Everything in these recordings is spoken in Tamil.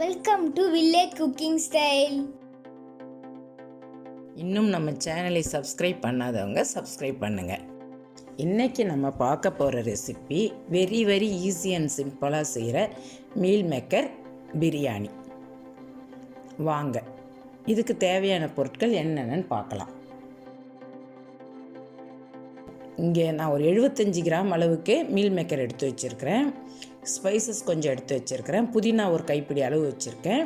Welcome to village cooking style. இன்னும் நம்ம சேனலை சப்ஸ்கிரைப் பண்ணாதவங்க சப்ஸ்கிரைப் பண்ணுங்கள். இன்றைக்கி நம்ம பார்க்க போகிற recipe very very easy and சிம்பிளாக செய்கிற மீல் மேக்கர் பிரியாணி. வாங்க இதுக்கு தேவையான பொருட்கள் என்னென்னு பார்க்கலாம். இங்கே நான் ஒரு 75 கிராம் அளவுக்கு மீல் மேக்கர் எடுத்து வச்சுருக்கிறேன். ஸ்பைசஸ் கொஞ்சம் எடுத்து வச்சுருக்கிறேன். புதினா ஒரு கைப்பிடி அளவு வச்சுருக்கேன்.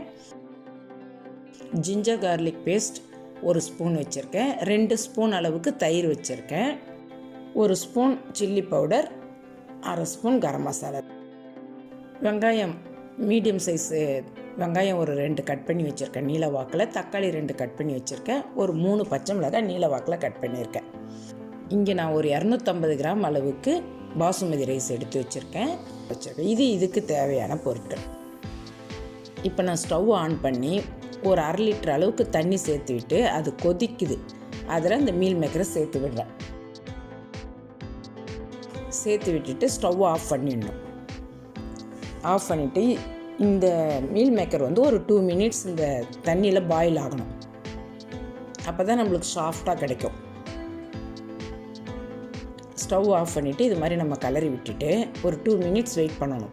ஜிஞ்சர் கார்லிக் பேஸ்ட் ஒரு ஸ்பூன் வச்சுருக்கேன். 2 ஸ்பூன் அளவுக்கு தயிர் வச்சுருக்கேன். 1 spoon chilli powder, 1/2 spoon garam masala. வெங்காயம் மீடியம் சைஸு வெங்காயம் ஒரு 2 கட் பண்ணி வச்சுருக்கேன் நீல வாக்கில். தக்காளி 2 கட் பண்ணி வச்சுருக்கேன். ஒரு 3 பச்சை மிளகாய் நீல வாக்கில் கட் பண்ணியிருக்கேன். இங்கே நான் ஒரு 250 கிராம் அளவுக்கு பாசுமதி ரைஸ் எடுத்து வச்சுருக்கேன். இதுக்கு தேவையான பொருட்கள். இப்போ நான் ஸ்டவ் ஆன் பண்ணி ஒரு 1/2 லிட்டர் அளவுக்கு தண்ணி சேர்த்து விட்டு அது கொதிக்குது. அதில் இந்த மீல் மேக்கரை சேர்த்து விடுறேன். சேர்த்து விட்டுட்டு ஸ்டவ் ஆஃப் பண்ணிடணும். ஆஃப் பண்ணிவிட்டு இந்த மீல் மேக்கர் ஒரு 2 மினிட்ஸ் இந்த தண்ணியில் பாயில் ஆகணும். அப்போ தான் நம்மளுக்கு சாஃப்டாக கிடைக்கும். ஸ்டவ் ஆஃப் பண்ணிவிட்டு இது மாதிரி நம்ம கலரி விட்டுட்டு ஒரு 2 மினிட்ஸ் வெயிட் பண்ணணும்.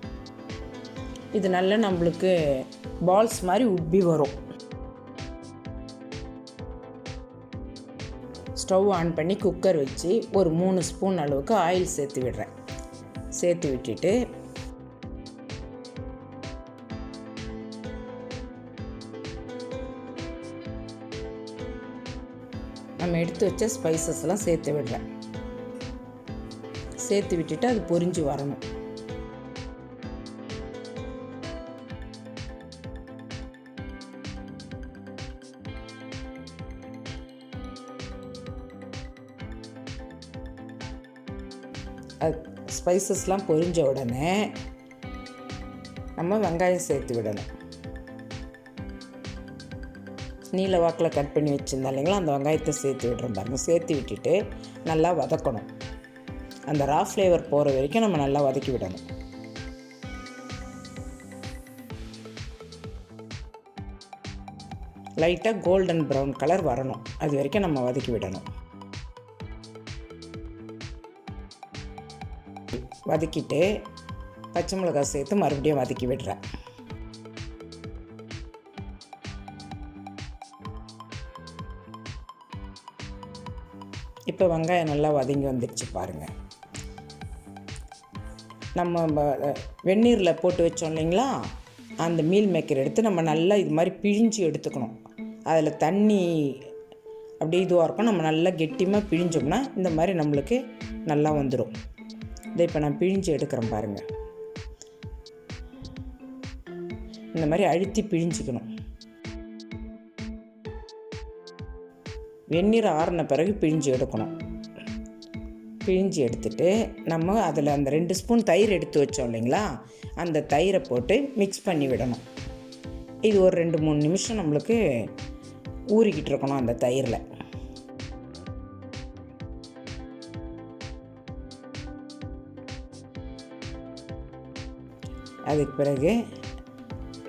இது நல்லா நம்மளுக்கு பால்ஸ் மாதிரி உப்பி வரும். ஸ்டவ் ஆன் பண்ணி குக்கர் வச்சு ஒரு 3 ஸ்பூன் அளவுக்கு ஆயில் சேர்த்து விடுறேன். சேர்த்து விட்டுட்டு நம்ம எடுத்து வச்ச ஸ்பைசஸ்லாம் சேர்த்து விடுறேன். சேர்த்து விட்டுட்டு அது பொரிஞ்சு வரணும். அது ஸ்பைசஸ்லாம் பொரிஞ்ச உடனே நம்ம வெங்காயம் சேர்த்து விடணும். நீல வாக்கில் கட் பண்ணி வச்சுருந்தா இல்லைங்களா, அந்த வெங்காயத்தை சேர்த்து விடுறோம் பாருங்கள். சேர்த்து விட்டுட்டு நல்லா வதக்கணும். அந்த ரா ஃப்ளேவர் போகிற வரைக்கும் நம்ம நல்லா வதக்கி விடணும். லைட்டாக கோல்டன் ப்ரௌன் கலர் வரணும். அது வரைக்கும் நம்ம வதக்கி விடணும். வதக்கிட்டு பச்சை மிளகாய் சேர்த்து மறுபடியும் வதக்கி விடுறேன். இப்போ வெங்காயம் நல்லா வதங்கி வந்துடுச்சு பாருங்கள். நம்ம வெந்நீரில் போட்டு வச்சோம் இல்லைங்களா, அந்த மீல் மேக்கர் எடுத்து நம்ம நல்லா இது மாதிரி பிழிஞ்சு எடுத்துக்கணும். அதில் தண்ணி அப்படியே இதுவாக இருக்கும். நம்ம நல்லா கெட்டியமாக பிழிஞ்சோம்னா இந்த மாதிரி நம்மளுக்கு நல்லா வந்துடும். இதை இப்போ நான் பிழிஞ்சு எடுக்கிறேன் பாருங்கள். இந்த மாதிரி அழுத்தி பிழிஞ்சிக்கணும். வெந்நீர் ஆறின பிறகு பிழிஞ்சு எடுக்கணும். பிழிஞ்சு எடுத்துட்டு நம்ம அதில் அந்த 2 ஸ்பூன் தயிர் எடுத்து வச்சோம் இல்லைங்களா, அந்த தயிரை போட்டு மிக்ஸ் பண்ணி விடணும். இது ஒரு 2-3 நிமிஷம் நம்மளுக்கு ஊறிக்கிட்டு இருக்கணும் அந்த தயிரில். அதுக்கு பிறகு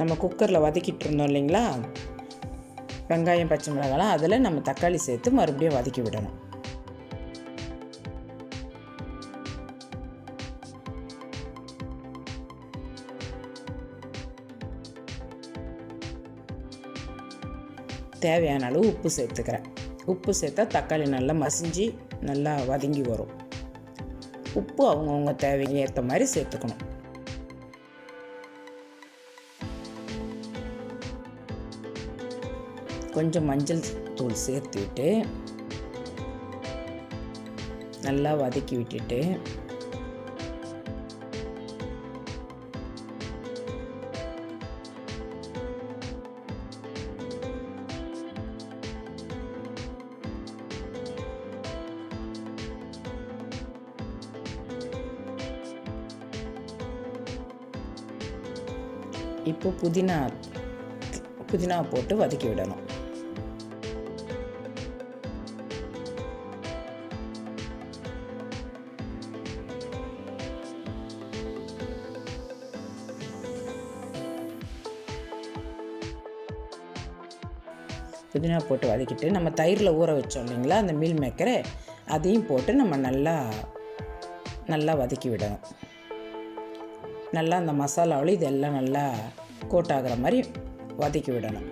நம்ம குக்கரில் வதக்கிட்டு இருந்தோம் இல்லைங்களா, வெங்காயம் பச்சை மிளகாலாம், அதில் நம்ம தக்காளி சேர்த்து மறுபடியும் வதக்கி விடணும். தேவையான அளவு உப்பு சேர்த்துக்கிறேன். உப்பு சேர்த்தா தக்காளி நல்லா மசிஞ்சு நல்லா வதங்கி வரும். உப்பு அவங்கவுங்க தேவைக்கு ஏற்ற மாதிரி சேர்த்துக்கணும். கொஞ்சம் மஞ்சள் தூள் சேர்த்துவிட்டு நல்லா வதக்கி விட்டுட்டு இப்போ புதினா போட்டு வதக்கி விடணும். புதினா போட்டு வதக்கிட்டு நம்ம தயிரில் ஊற வச்சோம் இல்லைங்களா அந்த மீல் மேக்கரை, அதையும் போட்டு நம்ம நல்லா வதக்கி விடணும். நல்லா அந்த மசாலாவில் இதெல்லாம் நல்லா கோட் ஆகிற மாதிரி வதக்கி விடணும்.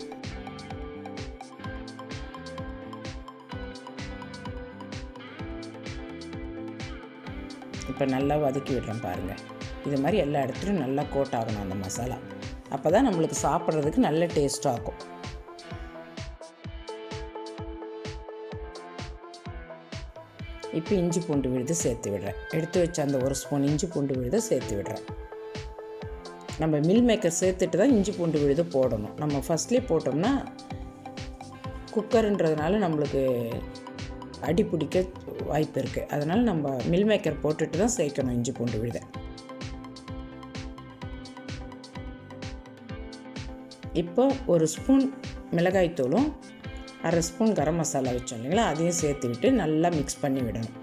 இப்போ நல்லா வதக்கி விடுறேன் பாருங்கள். இது மாதிரி எல்லா இடத்துலையும் நல்லா கோட் ஆகணும் அந்த மசாலா. அப்போ தான் நம்மளுக்கு சாப்பிட்றதுக்கு நல்ல டேஸ்ட்டாக இருக்கும். இப்போ இஞ்சி பூண்டு விழுது சேர்த்து விடுறேன். எடுத்து வச்ச அந்த 1 ஸ்பூன் இஞ்சி பூண்டு விழுதை சேர்த்து விடுறேன். நம்ம மில் மேக்கர் சேர்த்துட்டு தான் இஞ்சி பூண்டு விழுது போடணும். நம்ம ஃபஸ்ட்லேயே போட்டோம்னா குக்கருன்றதுனால நம்மளுக்கு அடி பிடிக்க வாய்ப்பு இருக்குது. அதனால் நம்ம மில் மேக்கர் போட்டுட்டு தான் சேர்க்கணும் இஞ்சி பூண்டு விழுதை. இப்போ 1 ஸ்பூன் மிளகாய்த்தூளும் 1/2 ஸ்பூன் கரம் மசாலா வச்சோம் இல்லைங்களா, அதையும் சேர்த்து விட்டு நல்லா மிக்ஸ் பண்ணி விடணும்.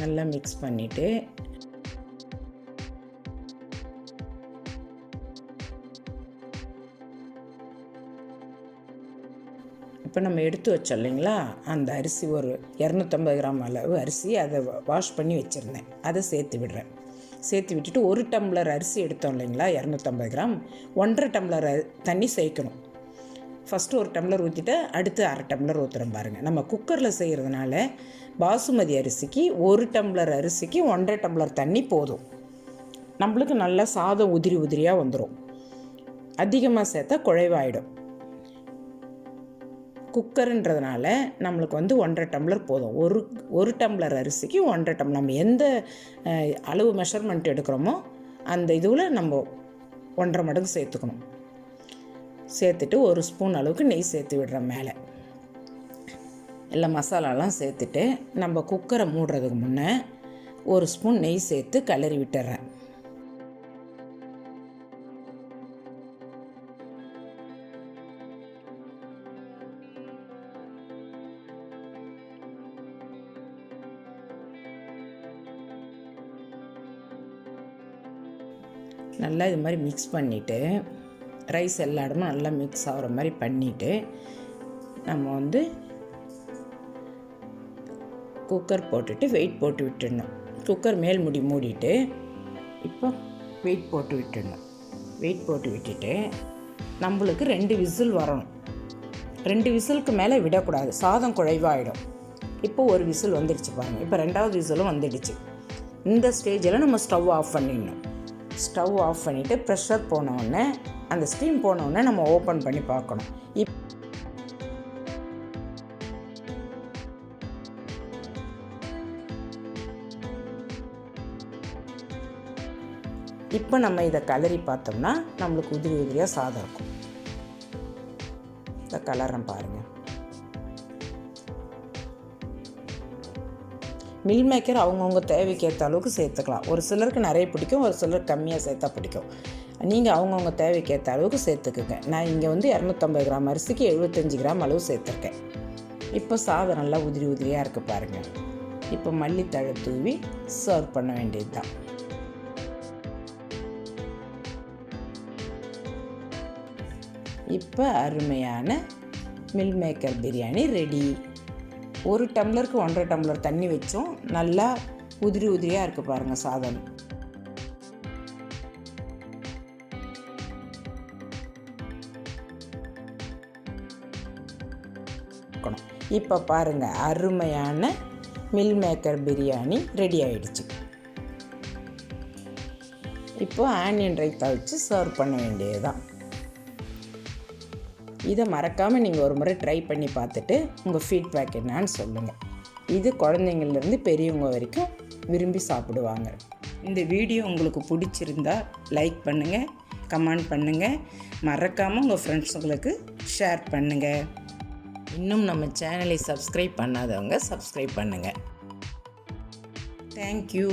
நல்லா மிக்ஸ் பண்ணிவிட்டு இப்போ நம்ம எடுத்து வச்சோம் இல்லைங்களா, அந்த அரிசி ஒரு 250 கிராம் அளவு அரிசி, அதை வாஷ் பண்ணி வச்சுருந்தேன், அதை சேர்த்து விடுறேன். சேர்த்து விட்டுட்டு 1 டம்ளர் அரிசி எடுத்தோம் இல்லைங்களா 250 கிராம், 1.5 டம்ளர் தண்ணி சேர்க்கணும். ஃபஸ்ட்டு 1 டம்ளர் ஊற்றிட்டு அடுத்து 1/2 டம்ளர் ஊற்றுறோம் பாருங்கள். நம்ம குக்கரில் செய்கிறதுனால பாசுமதி அரிசிக்கு 1 டம்ளர் அரிசிக்கு 1.5 டம்ளர் தண்ணி போதும். நம்மளுக்கு நல்லா சாதம் உதிரியாக வந்துடும். அதிகமாக சேர்த்தா குழைவாயிடும். குக்கருன்றதுனால நம்மளுக்கு 1.5 டம்ளர் போதும். ஒரு டம்ளர் அரிசிக்கு 1.5 டம்ளர். நம்ம எந்த அளவு மெஷர்மெண்ட் எடுக்கிறோமோ அந்த இதுவில் நம்ம 1.5 மடங்கு சேர்த்துக்கணும். சேர்த்துட்டு 1 ஸ்பூன் அளவுக்கு நெய் சேர்த்து விடுறேன் மேலே. எல்லா மசாலாலாம் சேர்த்துட்டு நம்ம குக்கரை மூடுறதுக்கு முன்னே 1 ஸ்பூன் நெய் சேர்த்து கிளறி விட்டுறேன். நல்லா இது மாதிரி மிக்ஸ் பண்ணிவிட்டு ரைஸ் எல்லா இடமும் நல்லா மிக்ஸ் ஆகிற மாதிரி பண்ணிவிட்டு நம்ம குக்கர் போட்டுட்டு வெயிட் போட்டு விட்டுடணும். குக்கர் மேல் மூடிட்டு இப்போ வெயிட் போட்டு விட்டுடணும். வெயிட் போட்டு விட்டுட்டு நம்மளுக்கு 2 விசில் வரணும். 2 விசிலுக்கு மேலே விடக்கூடாது, சாதம் குழைவாயிடும். இப்போ 1 விசில் வந்துடுச்சு பாருங்கள். இப்போ 2வது விசிலும் வந்துடுச்சு. இந்த ஸ்டேஜில் நம்ம ஸ்டவ் ஆஃப் பண்ணிடணும். ஸ்டவ் ஆஃப் பண்ணிவிட்டு ப்ரெஷர் போனவுடனே, அந்த ஸ்டீம் போனவுடனே நம்ம ஓப்பன் பண்ணி பார்க்கணும். இப்போ நம்ம இதை கலரி பார்த்தோம்னா நம்மளுக்கு உதிரியாக சாதம் இருக்கும். இந்த கலரம் பாருங்கள். மில் மேக்கர் அவங்கவுங்க தேவைக்கு ஏற்ற அளவுக்கு சேர்த்துக்கலாம். ஒரு சிலருக்கு நிறைய பிடிக்கும், ஒரு சிலருக்கு கம்மியாக சேர்த்தா பிடிக்கும். நீங்கள் அவங்கவுங்க தேவைக்கு ஏற்ற அளவுக்கு சேர்த்துக்குங்க. நான் இங்கே 250 கிராம் அரிசிக்கு 75 கிராம் அளவு சேர்த்துருக்கேன். இப்போ சாதம் நல்லா உதிரியாக இருக்குது பாருங்கள். இப்போ மல்லித்தழை தூவி சர்வ் பண்ண வேண்டியது தான். இப்போ அருமையான மில் மேக்கர் பிரியாணி ரெடி. 1 டம்ளருக்கு 1.5 டம்ளர் தண்ணி வச்சோம். நல்லா உதிரியாக இருக்குது பாருங்கள் சாதம். இப்போ பாருங்கள், அருமையான மில் மேக்கர் பிரியாணி ரெடி ஆகிடுச்சு. இப்போ ஆனியன் ரைத்தா வச்சு சர்வ் பண்ண வேண்டியது தான். இதை மறக்காமல் நீங்கள் ஒரு முறை ட்ரை பண்ணி பார்த்துட்டு உங்கள் ஃபீட்பேக் என்னான்னு சொல்லுங்கள். இது குழந்தைங்கள்லேருந்து பெரியவங்க வரைக்கும் விரும்பி சாப்பிடுவாங்க. இந்த வீடியோ உங்களுக்கு பிடிச்சிருந்தா லைக் பண்ணுங்கள், கமெண்ட் பண்ணுங்கள், மறக்காமல் உங்கள் ஃப்ரெண்ட்ஸுங்களுக்கு ஷேர் பண்ணுங்கள். இன்னும் நம்ம சேனலை சப்ஸ்கிரைப் பண்ணாதவங்க சப்ஸ்கிரைப் பண்ணுங்கள். தேங்க்யூ.